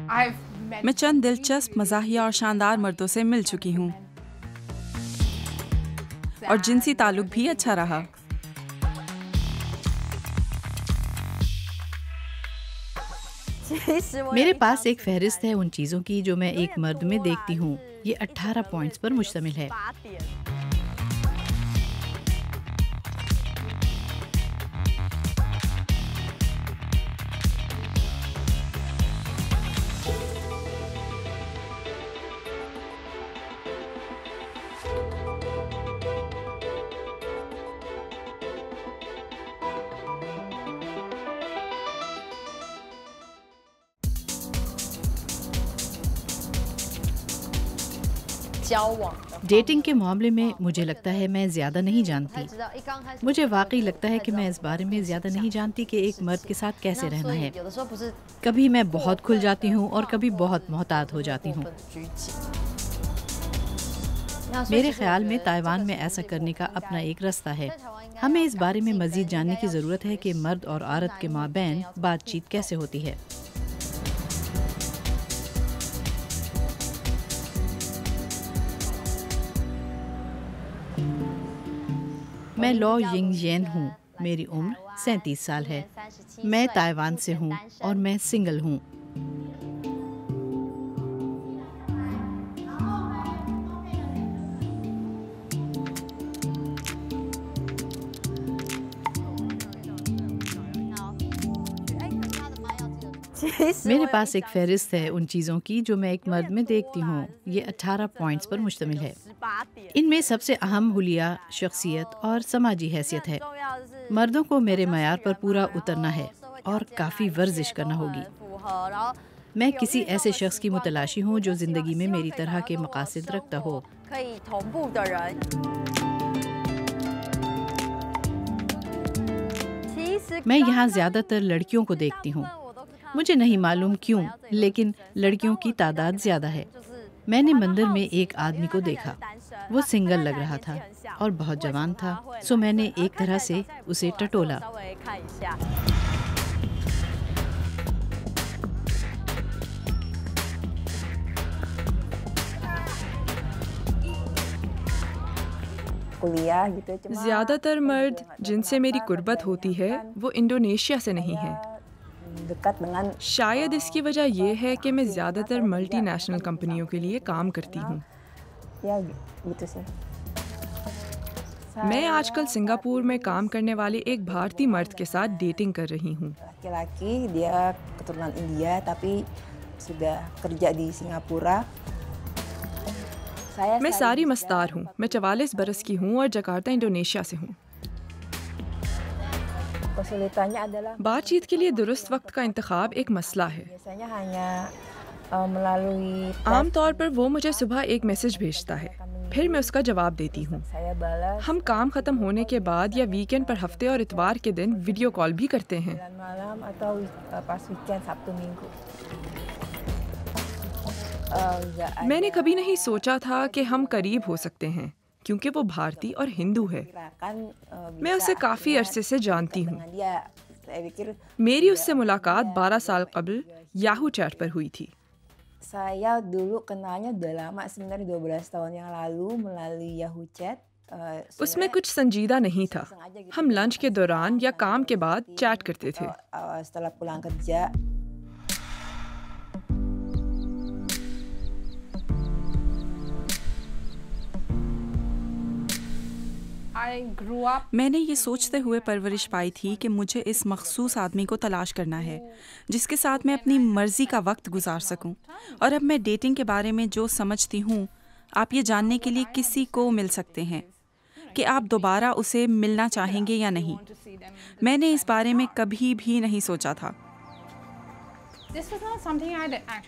मैं चंद दिलचस्प, मज़ाहिया और शानदार मर्दों से मिल चुकी हूँ और जिनसी ताल्लुक भी अच्छा रहा। मेरे पास एक फहरिस्त है उन चीज़ों की जो मैं एक मर्द में देखती हूँ। ये 18 पॉइंट्स पर मुश्तमिल है। डेटिंग के मामले में मुझे लगता है मैं ज़्यादा नहीं जानती। मुझे वाकई लगता है कि मैं इस बारे में ज़्यादा नहीं जानती कि एक मर्द के साथ कैसे रहना है। कभी मैं बहुत खुल जाती हूँ और कभी बहुत मोहतात हो जाती हूँ। मेरे ख्याल में ताइवान में ऐसा करने का अपना एक रास्ता है। हमें इस बारे में मज़ीद जानने की ज़रूरत है कि मर्द और औरत के माबैन बातचीत कैसे होती है। मैं लॉ यिंग येन हूँ। मेरी उम्र 37 साल है। मैं ताइवान से हूँ और मैं सिंगल हूँ। मेरे पास एक फहरिस्त है उन चीज़ों की जो मैं एक मर्द में देखती हूँ। ये 18 पॉइंट्स पर मुश्तमिल है। इनमें सबसे अहम हुलिया शख्सियत और समाजी हैसियत है। मर्दों को मेरे मयार पर पूरा उतरना है और काफ़ी वर्जिश करना होगी। मैं किसी ऐसे शख्स की मुतलाशी हूँ जो ज़िंदगी में मेरी तरह के मकासद रखता हो। मैं यहाँ ज़्यादातर लड़कियों को देखती हूँ। मुझे नहीं मालूम क्यों, लेकिन लड़कियों की तादाद ज़्यादा है। मैंने मंदिर में एक आदमी को देखा। वो सिंगल लग रहा था और बहुत जवान था, सो मैंने एक तरह से उसे टटोला। ज़्यादातर मर्द जिनसे मेरी कुर्बत होती है वो इंडोनेशिया से नहीं हैं। शायद इसकी वजह यह है कि मैं ज़्यादातर मल्टीनेशनल कंपनियों के लिए काम करती हूँ। मैं आजकल सिंगापुर में काम करने वाले एक भारतीय मर्द के साथ डेटिंग कर रही हूँ। मैं सारी मस्तार हूँ। मैं 44 बरस की हूँ और जकार्ता इंडोनेशिया से हूँ। बातचीत के लिए दुरुस्त वक्त का इंतखाब एक मसला है। आमतौर पर वो मुझे सुबह एक मैसेज भेजता है, फिर मैं उसका जवाब देती हूँ। हम काम ख़त्म होने के बाद या वीकेंड पर हफ्ते और इतवार के दिन वीडियो कॉल भी करते हैं। मैंने कभी नहीं सोचा था कि हम करीब हो सकते हैं क्योंकि वो भारतीय और हिंदू है। मैं उसे काफ़ी अरसे से जानती हूँ। मेरी उससे मुलाकात 12 साल कबल याहू चैट पर हुई थी। उसमें कुछ संजीदा नहीं था। हम लंच के दौरान या काम के बाद चैट करते थे। मैंने ये सोचते हुए परवरिश पाई थी कि मुझे इस मखसूस आदमी को तलाश करना है जिसके साथ मैं अपनी मर्जी का वक्त गुजार सकूं। और अब मैं डेटिंग के बारे में जो समझती हूँ, आप ये जानने के लिए किसी को मिल सकते हैं कि आप दोबारा उसे मिलना चाहेंगे या नहीं। मैंने इस बारे में कभी भी नहीं सोचा था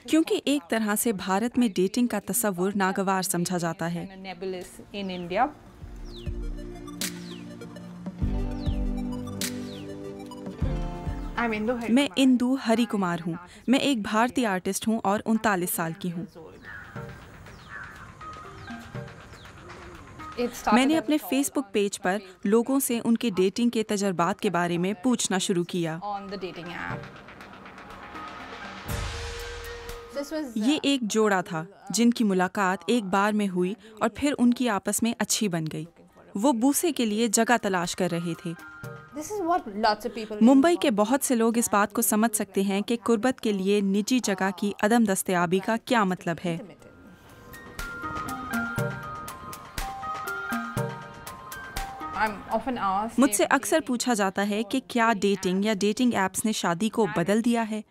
क्योंकि एक तरह से भारत में डेटिंग का तस्वुर नागवार समझा जाता है। मैं इंदु हरी कुमार हूँ। मैं एक भारतीय आर्टिस्ट हूँ और 39 साल की हूँ। मैंने अपने फेसबुक पेज पर लोगों से उनके डेटिंग के तजर्बात के बारे में पूछना शुरू किया। ये एक जोड़ा था जिनकी मुलाकात एक बार में हुई और फिर उनकी आपस में अच्छी बन गई। वो बूसे के लिए जगह तलाश कर रहे थे। मुंबई के बहुत से लोग इस बात को समझ सकते हैं कि कुर्बत के लिए निजी जगह की अदम दस्तयाबी का क्या मतलब है। मुझसे अक्सर पूछा जाता है कि क्या डेटिंग या डेटिंग ऐप्स ने शादी को बदल दिया है।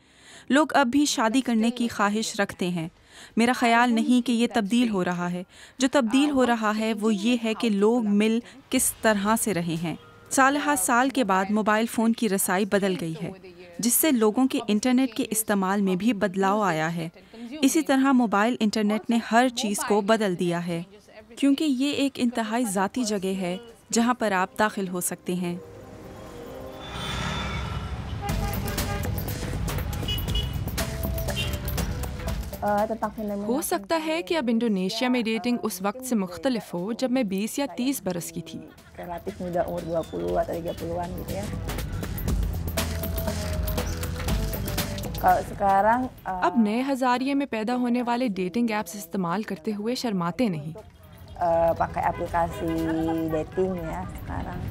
लोग अब भी शादी करने की ख्वाहिश रखते हैं। मेरा ख्याल नहीं कि ये तब्दील हो रहा है। जो तब्दील हो रहा है वो ये है कि लोग मिल किस तरह से रहे हैं। साल के बाद मोबाइल फ़ोन की रसाई बदल गई है, जिससे लोगों के इंटरनेट के इस्तेमाल में भी बदलाव आया है। इसी तरह मोबाइल इंटरनेट ने हर चीज़ को बदल दिया है, क्योंकि ये एक इंतहाई ज़ाती जगह है जहाँ पर आप दाखिल हो सकते हैं। हो सकता है कि अब इंडोनेशिया में डेटिंग उस वक्त से मुख्तलिफ हो जब मैं 20 या 30 बरस की थी। अब नए हज़ारिये में पैदा होने वाले डेटिंग ऐप्स इस्तेमाल करते हुए शर्माते नहीं। pakai aplikasi dating ya sekarang.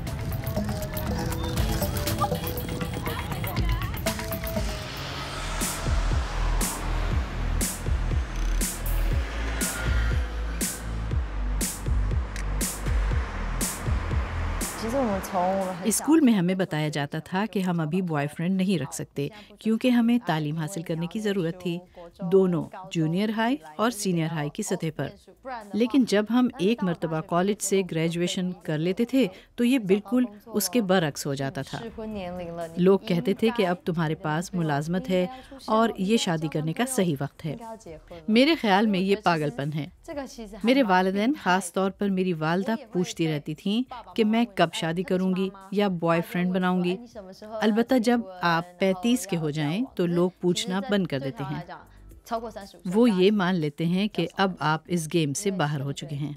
School में हमें बताया जाता था कि हम अभी बॉयफ्रेंड नहीं रख सकते क्योंकि हमें तालीम हासिल करने की ज़रूरत थी, दोनों जूनियर हाई और सीनियर हाई की सतह पर। लेकिन जब हम एक मर्तबा कॉलेज से ग्रेजुएशन कर लेते थे तो ये बिल्कुल उसके बरअक्स हो जाता था। लोग कहते थे कि अब तुम्हारे पास मुलाजमत है और ये शादी करने का सही वक्त है। मेरे ख्याल में ये पागलपन है। मेरे वालिदैन, ख़ास तौर पर मेरी वालदा, पूछती रहती थीं कि मैं कब शादी करूंगी या बॉयफ्रेंड बनाऊंगी। अलबत्ता जब आप 35 के हो जाएं तो लोग पूछना बंद कर देते हैं। वो ये मान लेते हैं कि अब आप इस गेम से बाहर हो चुके हैं।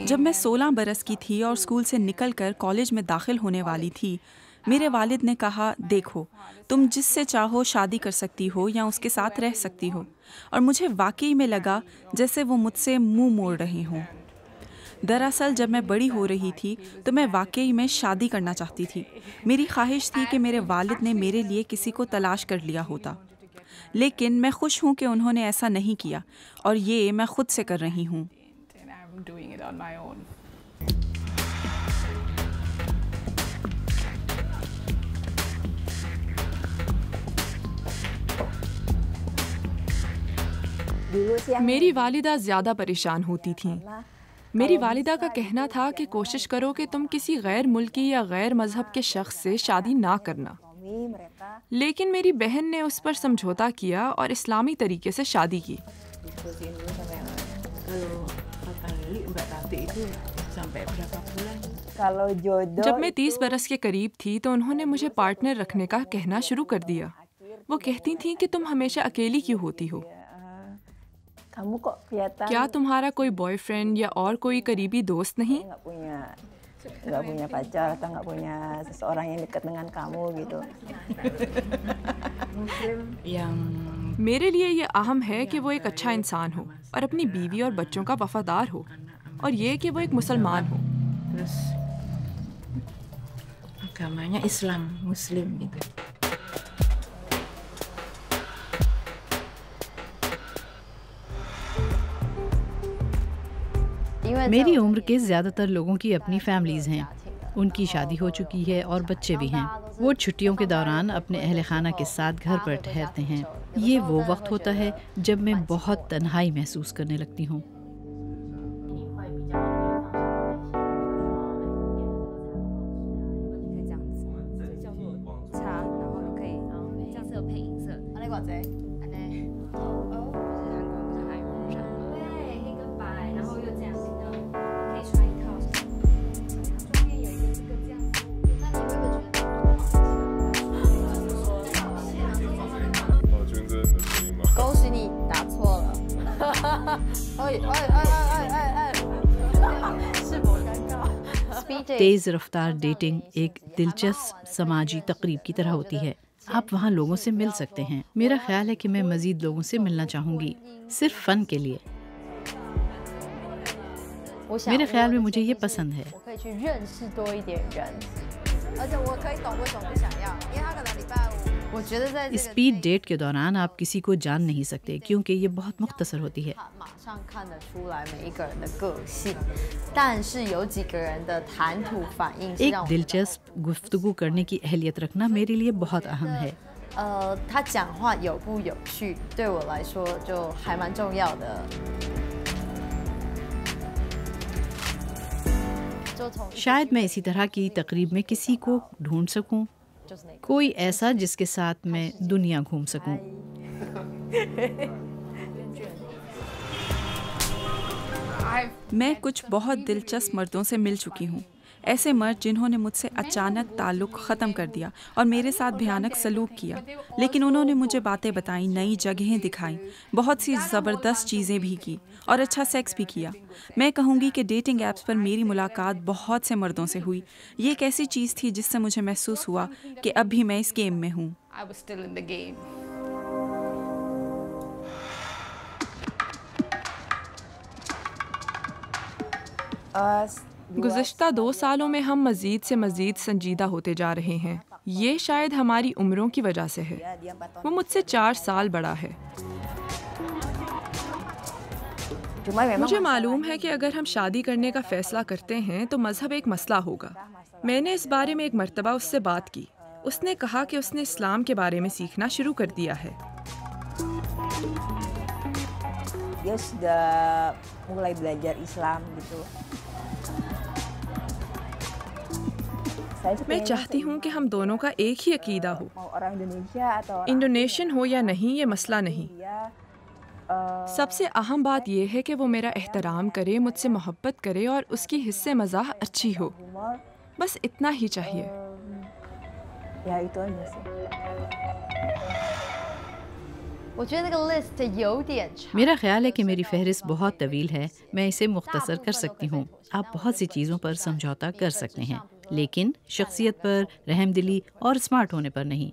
जब मैं 16 बरस की थी और स्कूल से निकलकर कॉलेज में दाखिल होने वाली थी, मेरे वालिद ने कहा, देखो, तुम जिससे चाहो शादी कर सकती हो या उसके साथ रह सकती हो। और मुझे वाकई में लगा जैसे वो मुझसे मुंह मोड़ रहे हों। दरअसल जब मैं बड़ी हो रही थी तो मैं वाकई में शादी करना चाहती थी। मेरी ख्वाहिश थी कि मेरे वालिद ने मेरे लिए किसी को तलाश कर लिया होता। लेकिन मैं खुश हूँ कि उन्होंने ऐसा नहीं किया और ये मैं खुद से कर रही हूँ। मेरी वालिदा ज़्यादा परेशान होती थीं। मेरी वालिदा का कहना था कि कोशिश करो कि तुम किसी गैर मुल्की या गैर मजहब के शख्स से शादी ना करना। लेकिन मेरी बहन ने उस पर समझौता किया और इस्लामी तरीके से शादी की। जब मैं 30 बरस के करीब थी तो उन्होंने मुझे पार्टनर रखने का कहना शुरू कर दिया। वो कहती थीं कि तुम हमेशा अकेली क्यों होती हो? क्या तुम्हारा कोई बॉयफ्रेंड या और कोई करीबी दोस्त नहीं? Nggak punya pacar atau nggak punya seseorang yang dekat dengan kamu gitu. मेरे लिए ये अहम है कि वो एक अच्छा इंसान हो और अपनी बीवी और बच्चों का वफादार हो, और ये कि वो एक मुसलमान हो। Terus agamanya Islam, Muslim gitu. मेरी उम्र के ज़्यादातर लोगों की अपनी फैमिलीज़ हैं। उनकी शादी हो चुकी है और बच्चे भी हैं। वो छुट्टियों के दौरान अपने अहल खाना के साथ घर पर ठहरते हैं। ये वो वक्त होता है जब मैं बहुत तन्हाई महसूस करने लगती हूँ। तेज़ रफ्तार डेटिंग एक दिलचस्प समाजी तकरीब की तरह होती है। आप वहाँ लोगों से मिल सकते हैं। मेरा ख्याल है कि मैं मज़ीद लोगों से मिलना चाहूँगी, सिर्फ फ़न के लिए। मेरे ख्याल में मुझे ये पसंद है। स्पीड डेट के दौरान आप किसी को जान नहीं सकते क्योंकि ये बहुत मुख्तसर होती है। एक दिलचस्प गुफ्तगू करने की अहलियत रखना मेरे लिए बहुत अहम है। 他讲话有不有趣，对我来说就还蛮重要的。 शायद मैं इसी तरह की तकरीब में किसी को ढूंढ सकूं, कोई ऐसा जिसके साथ मैं दुनिया घूम सकूं। मैं कुछ बहुत दिलचस्प मर्दों से मिल चुकी हूँ। ऐसे मर्द जिन्होंने मुझसे अचानक ताल्लुक़ ख़त्म कर दिया और मेरे साथ भयानक सलूक किया, लेकिन उन्होंने मुझे बातें बताई, नई जगहें दिखाई, बहुत सी ज़बरदस्त चीज़ें भी की और अच्छा सेक्स भी किया। मैं कहूँगी कि डेटिंग ऐप्स पर मेरी मुलाकात बहुत से मर्दों से हुई। ये एक ऐसी चीज़ थी जिससे मुझे महसूस हुआ कि अब भी मैं इस गेम में हूँ। गुज़िश्ता 2 सालों में हम मज़ीद से मज़ीद संजीदा होते जा रहे हैं। ये शायद हमारी उम्रों की वजह से है। वो मुझसे 4 साल बड़ा है। मुझे मालूम है कि अगर हम शादी करने का फ़ैसला करते हैं तो मज़हब एक मसला होगा। मैंने इस बारे में एक मर्तबा उससे बात की। उसने कहा कि उसने इस्लाम के बारे में सीखना शुरू कर दिया है। Dia sudah mulai belajar Islam gitu. मैं चाहती हूँ कि हम दोनों का एक ही अकीदा हो। इंडोनेशियन हो या नहीं ये मसला नहीं। सबसे अहम बात यह है कि वो मेरा एहतराम करे, मुझसे मोहब्बत करे और उसकी हिस्से मज़ाह अच्छी हो। बस इतना ही चाहिए। मेरा ख्याल है कि मेरी फहरिस्त बहुत तवील है। मैं इसे मुख्तसर कर सकती हूँ। आप बहुत सी चीज़ों पर समझौता कर सकते हैं, लेकिन शख्सियत पर, रहमदिली और स्मार्ट होने पर नहीं।